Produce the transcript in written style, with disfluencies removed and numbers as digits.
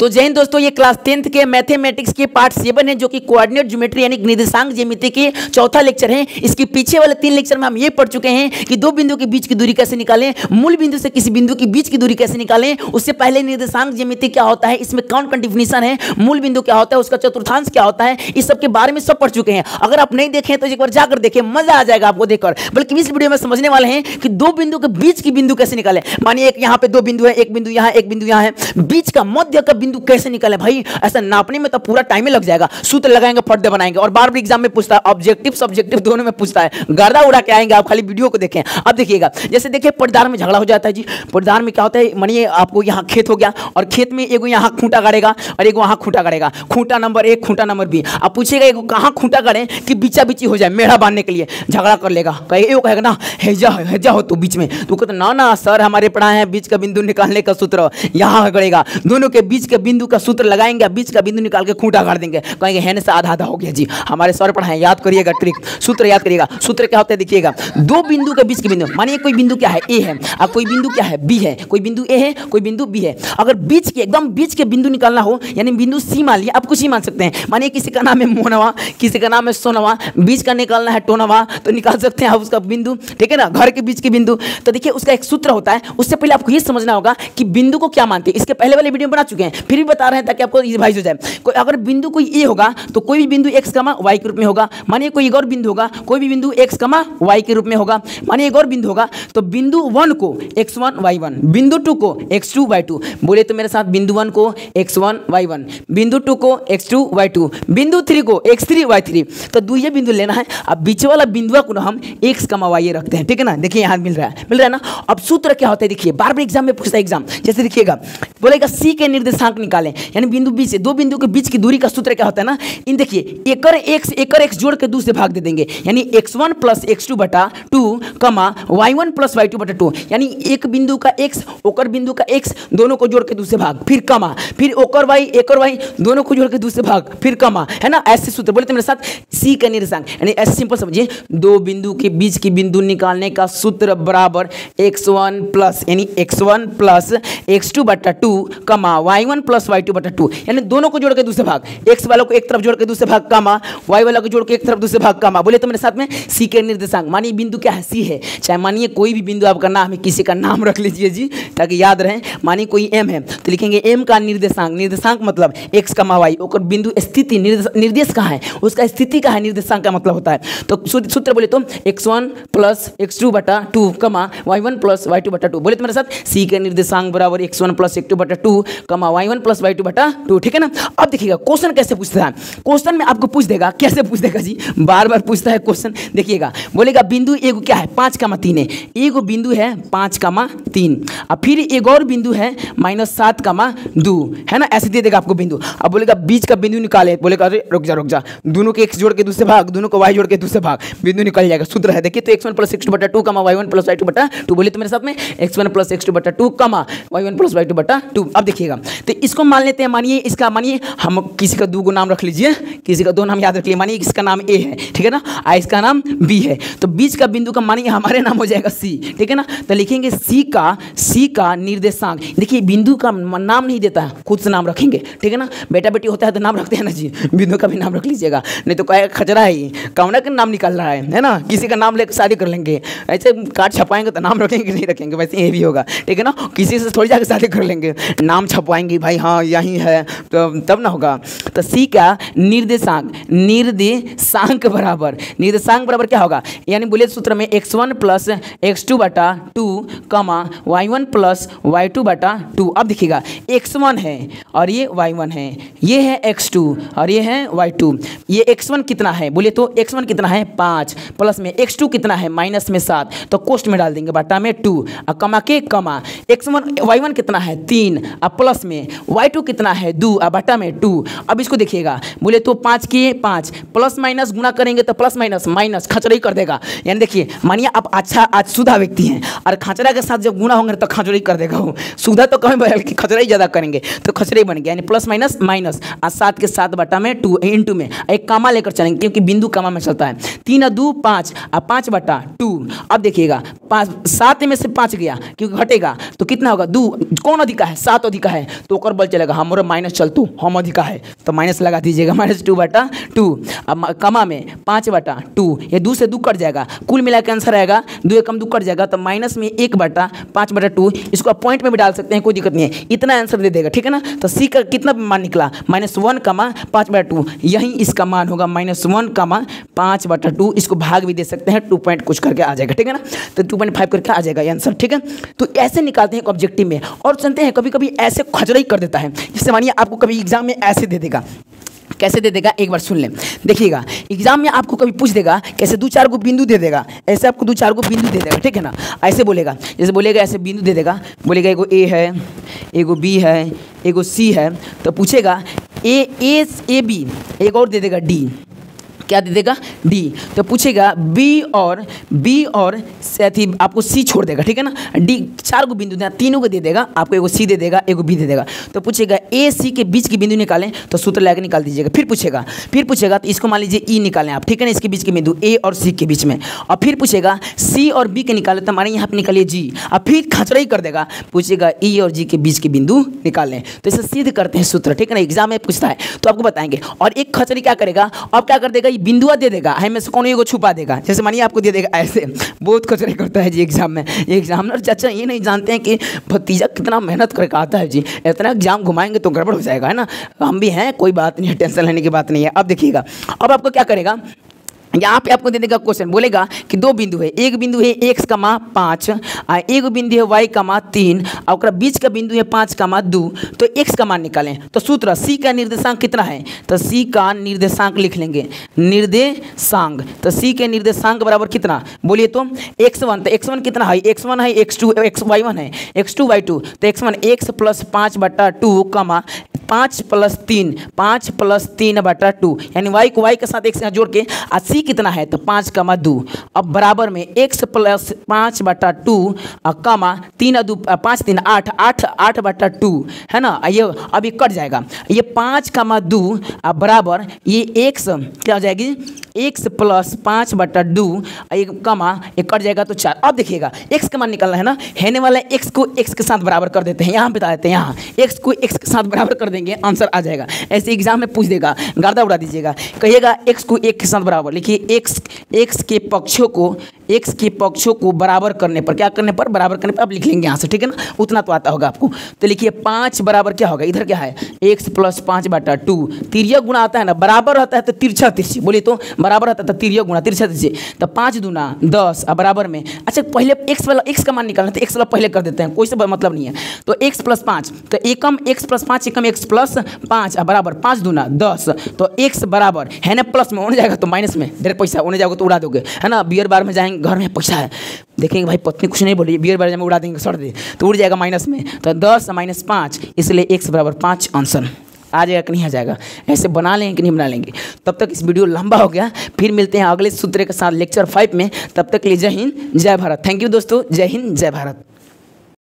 तो जय हिंद दोस्तों, ये क्लास 10th के मैथमेटिक्स के पार्ट 7 है जो कि कोऑर्डिनेट ज्योमेट्री यानी निर्देशांक ज्यामिति के चौथा लेक्चर है। इसके पीछे वाले 3 लेक्चर में हम ये पढ़ चुके हैं कि दो बिंदु के बीच की दूरी कैसे निकालें, मूल बिंदु से किसी बिंदु के बीच की दूरी कैसे निकालें, उससे पहले निर्देशांक ज्यामिति क्या होता है, इसमें कौन कौन डिफिनीशन है, मूल बिंदु क्या होता है, उसका चतुर्थांश क्या होता है, इस सब के बारे में सब पढ़ चुके हैं। अगर आप नहीं देखें तो एक बार जाकर देखें, मजा आ जाएगा आपको देखकर। बल्कि इस वीडियो में समझने वाले हैं कि दो बिंदु के बीच की बिंदु कैसे निकालें। मानिए एक यहाँ पे दो बिंदु है, एक बिंदु यहाँ, एक बिंदु यहाँ है, बीच का मध्य का बिंदु कैसे निकालें। भाई ऐसा नापने में तो पूरा टाइम ही लग जाएगा, सूत्र लगाएंगे, पर्दे बनाएंगे, और बार बार एग्जाम में पूछता है, ऑब्जेक्टिव सब्जेक्टिव दोनों में पूछता है, गर्दा उड़ा के आएंगे। आप खाली वीडियो को देखें। अब देखिएगा, जैसे देखिए पटदार में झगड़ा हो जाता है जी। पटदार में क्या होता है, मानिए आपको यहाँ खेत हो गया और खेत में एगो यहाँ खूंटा गाड़ेगा और एगो वहाँ खूंटा गाड़ेगा, खूंटा नंबर 1 खूंटा नंबर 2। आप पूछेगा एगो कहाँ खूंटा गाड़े कि बीचा बीची हो जाए, मेढ़ा बांधने के लिए झगड़ा कर लेगा। कहेगा ना हेजा हो तो बीच में, तो कहते ना सर हमारे पढ़ाए हैं बीच का बिंदु निकालने का सूत्र यहाँ गड़ेगा, दोनों के बीच के बिंदु का सूत्र लगाएंगे, बीच का बिंदु निकाल के खूंटा गाड़ देंगे, कहेंगे हैने से आधा आधा हो गया जी। हमारे सर पढ़ाए, याद करिएगा ट्रिक, सूत्र याद करिएगा। सूत्र क्या होता है देखिएगा, दो बिंदु के बीच के बिंदु, मानिए कोई बिंदु क्या है ए है और कोई बिंदु क्या है बी है, कोई बिंदु ए है कोई बिंदु बी है। अगर बीच के एकदम बीच के बिंदु निकालना हो, यानी बिंदु सी मान लिया, आप कुछ ही मान सकते हैं। मानिए किसी का नाम है मोनवा, किसी का नाम है सोनवा, बीच का निकालना है टोनवा, तो निकाल सकते हैं आप उसका बिंदु, ठीक है ना, घर के बीच के बिंदु। तो देखिए उसका एक सूत्र होता है, उससे पहले आपको ये समझना होगा कि बिंदु को क्या मानते हैं। इसके पहले वाले वीडियो बना चुके हैं, फिर भी बता रहे हैं ताकि आपको रिवाइज हो जाए। कोई अगर बिंदु कोई ए होगा तो कोई भी बिंदु x, y के रूप में होगा। मानिए कोई एक और बिंदु होगा, कोई भी बिंदु x, y के रूप में होगा। मानिए एक और बिंदु होगा तो बिंदु 1 को x1 y1, बिंदु 2 को x2 y2। बोले तो मेरे साथ, बिंदु 1 को x1 y1, बिंदु 2 को x2 y2, बिंदु 3 को x3 y3। तो दो ये बिंदु लेना है। अब बीच वाला बिंदुआ को हम x, y रखते हैं, ठीक है ना। देखिए यहाँ मिल रहा है ना। अब सूत्र क्या होता है देखिए, बार बार एग्जाम में पूछता है एग्जाम। जैसे देखिएगा बोलेगा c के निर्देशांक निकालें, यानी बिंदु b से दो बिंदु के बीच की दूरी का सूत्र क्या होता है ना, इन देखिए एकर x जोड़ के 2 से भाग दे देंगे, यानी x1 प्लस x2 बटा 2 y1 प्लस y2 बटा 2, यानी एक बिंदु का x ओकर बिंदु का x दोनों को जोड़ के 2 से भाग, फिर कमा, फिर ओकर y दोनों को जोड़ के 2 से भाग, फिर कमा, है ना। ऐसे सूत्र बोले तो मेरे साथ c का निर्देशांक, यानी ऐसे सिंपल समझिए, दो बिंदु के बीच की बिंदु निकालने का सूत्र बराबर x1 प्लस यानी x1 प्लस x2 बटा 2 y1 प्लस y2 बटा 2, यानी दोनों को जोड़ के 2 से भाग, x वालों को एक तरफ जोड़ के 2 से भाग कमा, y वाला को जोड़ के एक तरफ 2 से भाग कमा। बोले तो मेरे साथ में c के निर्देशांक, मानिए बिंदु क्या है c है, चाहे मानिए कोई भी बिंदु आपका नाम है, किसी का नाम रख लीजिए जी ताकि याद रहे। मानिए कोई m है तो लिखेंगे m का निर्देशांक, निर्देशांक मतलब x, y, और बिंदु स्थिति निर्देश कहाँ है, उसका स्थिति का है, निर्देशांक का मतलब होता है। तो सूत्र बोले तो x1 प्लस x2 बटा 2 y1 प्लस y2 बटा 2। बोले तो मेरे साथ c के निर्देशांक बराबर x1 प्लस x2 बटा 2 y1 प्लस y2 बटा 2, ठीक है ना। अब देखिएगा क्वेश्चन कैसे पूछता है, क्वेश्चन में आपको पूछ देगा, कैसे पूछ देगा जी, बार बार पूछता है क्वेश्चन। देखिएगा बोलेगा बिंदु एगो क्या है 5,3 है, एगो बिंदु है 5,3, अब फिर एक और बिंदु है -7,2, है ना। ऐसे दे देगा आपको बिंदु। अब बोलेगा बीच का बिंदु निकाले, बोलेगा अरे रुक जा, दोनों के x जोड़ के 2 से भाग, दोनों को y जोड़ के 2 से भाग, बिंदु निकल जाएगा। सूत्र है देखिए, तो x1 प्लस x2 बटा 2 y1 प्लस y2 बटा 2। बोले तो मेरे साथ में x1 प्लस x2 बटा 2 y1 प्लस y2 बटा 2। अब देखिएगा तो इसको मान लेते हैं, मानिए इसका, मानिए हम किसी का 2 नाम रख लीजिए, किसी का 2 नाम याद रख लीजिए। मानिए इसका नाम a है, ठीक है ना, इसका नाम b है, तो बीच का बिंदु का मानिए हमारे नाम हो जाएगा c, ठीक है ना। तो लिखेंगे c का निर्देशांक। देखिए बिंदु का नाम नहीं देता है, खुद से नाम रखेंगे, ठीक है ना। बेटा बेटी होता है तो नाम रखते हैं ना जी, बिंदु का भी नाम रख लीजिएगा, नहीं तो कहेगा खचरा है ये, कौन का नाम निकल रहा है ना। किसी का नाम लेकर शादी कर लेंगे, ऐसे कार्ड छपवाएंगे तो नाम रखेंगे नहीं रखेंगे, वैसे ये भी होगा, ठीक है ना। किसी से थोड़ी जाकर शादी कर लेंगे, नाम छपवाएंगे भाई, हाँ यही है तो तब ना होगा। तो सी का निर्देशांक, निर्देशांक बराबर क्या होगा, यानी बोले सूत्र में x1 प्लस x2 बटा 2 y1 प्लस y2 बटा 2। अब देखिएगा x1 है और ये y1 है, ये है x2 और ये है y2। ये x1 कितना है, बोले तो x1 कितना है 5, प्लस में x2 कितना है माइनस में 7, तो कोष्ट में डाल देंगे बटा में 2, और कमा के x1 y1 कितना है 3, अब प्लस में y2 कितना है 2 और बटा में 2। अब इसको देखिएगा, बोले तो 5 के 5 प्लस माइनस गुना करेंगे तो प्लस माइनस खचरा ही कर देगा। यानी देखिए मानिए आप अच्छा आज सुधा व्यक्ति हैं और खचरा के साथ जब गुणा होंगे तो खचरे कर देगा वो, सुधा तो कम बल्कि खचरे ही ज़्यादा करेंगे तो खचरे बन गया, यानी प्लस माइनस माइनस, और 7 के 7 बटा में 2 इंटू में एक कामा लेकर चलेंगे क्योंकि बिंदु कामा में चलता है। 3 और 2 5 और 5 बटा 2। अब देखिएगा 7 में से 5 गया क्योंकि घटेगा तो कितना होगा 2, कौन अधिका है 7 अधिका है तो ओकर बल चलेगा, हमारा माइनस चलतू हम अधिका है तो माइनस लगा दीजिएगा, -2 बटा 2। अब कमा में 5 बटा 2, ये 2 से 2 कट जाएगा, कुल मिला के आंसर आएगा 2 एकम 2 कट जाएगा तो माइनस में 1 बटा 5 बटा 2। इसको आप पॉइंट में भी डाल सकते हैं, कोई दिक्कत नहीं है, इतना आंसर दे देगा, ठीक है ना। तो सी का कितना मान निकला -1, 5 बटा 2, यही इसका मान होगा -1, 5 बटा 2। इसको भाग भी दे सकते हैं, 2 पॉइंट कुछ करके आ जाएगा, ठीक है ना, तो 2.5 करके आ जाएगा ये आंसर, ठीक है। तो ऐसे निकालते हैं ऑब्जेक्टिव में। और सुनते हैं कभी कभी ऐसे खचरा ही कर देता है, जैसे मानिए आपको कभी एग्जाम में ऐसे दे देगा, कैसे दे देगा एक बार सुन लें। देखिएगा एग्जाम में आपको कभी पूछ देगा कैसे 2-4 को बिंदु दे देगा, ऐसे आपको 2-4 को बिंदु दे देगा, ठीक है ना। ऐसे बोलेगा, जैसे बोलेगा ऐसे बिंदु दे देगा, बोलेगा एगो ए है, एगो बी है, एगो सी है, तो पूछेगा ए बी, एक और दे देगा डी, क्या दे देगा डी, तो पूछेगा बी और साथी आपको सी छोड़ देगा, ठीक है ना। डी 4 को बिंदु देना, तीनों को दे देगा, आपको एगो सी दे देगा, एगो बी दे देगा, तो पूछेगा ए सी के बीच की बिंदु निकालें, तो सूत्र लगा के निकाल दीजिएगा। फिर पूछेगा तो इसको मान लीजिए ई निकालें आप, ठीक है ना, इसके बीच के बिंदु ए और सी के बीच में, और फिर पूछेगा सी और बी के निकालें, तो हमारे यहाँ पे निकालिए जी, और फिर खचरा ही कर देगा, पूछेगा ई और जी के बीच के बिंदु निकालें, तो इसे सिद्ध करते हैं सूत्र, ठीक है ना। एग्जाम में पूछता है तो आपको बताएंगे। और एक खचरी क्या करेगा, अब क्या कर देगा, बिंदुआ दे देगा, हमें से कौन एगो छुपा देगा, जैसे मानिए आपको दे देगा ऐसे, बहुत खचरे करता है जी एग्जाम में। एग्जामिनर चाचा ये नहीं जानते हैं कि भतीजा कितना मेहनत करके आता है जी, इतना एग्जाम घुमाएंगे तो गड़बड़ हो जाएगा, है ना। हम भी हैं, कोई बात नहीं है, टेंशन लेने की बात नहीं है। अब देखिएगा, अब आपको क्या करेगा, यहाँ पे आपको दे देगा क्वेश्चन, बोलेगा कि 2 बिंदु है, एक बिंदु है x, 5 और एक बिंदु है y, 3 और बीच का बिंदु है 5, 2, तो x का मान निकालें। तो सूत्र c का निर्देशांक कितना है, तो c का निर्देशांक लिख लेंगे, निर्देशांक, तो c के निर्देशांक बराबर कितना बोलिए तो x1, तो x1 कितना है, x1 है, x2 y1 है, x2 y2, तो x1 x + 5 बटा 2, 5 + 3 बटा 2, यानी y को y के साथ x जोड़ के, और c कितना है तो 5, 2, अब बराबर में x + 5 बटा 2 3 2 5 3 8 8 बटा 2, है ना। ये अभी कट जाएगा, ये 5, 2 अब बराबर ये x क्या हो जाएगी, x + 5 बटा 2 एक कट जाएगा तो 4। अब देखिएगा x का मान निकालना है ना, हैने वाला x को x के साथ बराबर कर देते हैं, यहाँ बता देते हैं, यहाँ x को x के साथ बराबर कर देंगे, आंसर आ जाएगा। ऐसे एग्जाम में पूछ देगा, गर्दा उड़ा दीजिएगा, कहिएगा x को 1 के साथ बराबर लिखिए, x के पक्षों को बराबर करने पर, क्या करने पर, बराबर करने पर, अब लिख लेंगे यहाँ से, ठीक है ना, उतना तो आता होगा आपको। तो लिखिए 5 बराबर क्या होगा, इधर क्या है x + 5 बटा 2, तिर्यक गुणा आता है ना, बराबर रहता है तो तिरछा तिरछी, बोलिए तो बराबर रहता है तो तिर्यक गुणा तिरछा तिरछी, तो 5 दूना 10 अब बराबर में, अच्छा पहले x का मान निकालना, तो x वाला पहले कर देते हैं, कोई से मतलब नहीं है, तो x + 5, तो एकम x + 5 एकम x + 5 अब बराबर 5 दूना 10, तो x बराबर है ना, प्लस में होने जाएगा तो माइनस में, ढेर पैसा होने जाएगा तो उड़ा दोगे, है ना। बियर बार में जाएंगे, घर में पैसा है, देखेंगे भाई पत्नी कुछ नहीं बोली, बियर बार में उड़ा देंगे, सड़ दे तो उड़ जाएगा माइनस में, तो 10 - 5, इसलिए x बराबर 5 आंसर आ जाएगा कि नहीं आ जाएगा, ऐसे बना लेंगे कि नहीं बना लेंगे। तब तक इस वीडियो लंबा हो गया, फिर मिलते हैं अगले सूत्र के साथ लेक्चर 5 में, तब तक के लिए जय हिंद जय भारत। थैंक यू दोस्तों, जय हिंद जय भारत।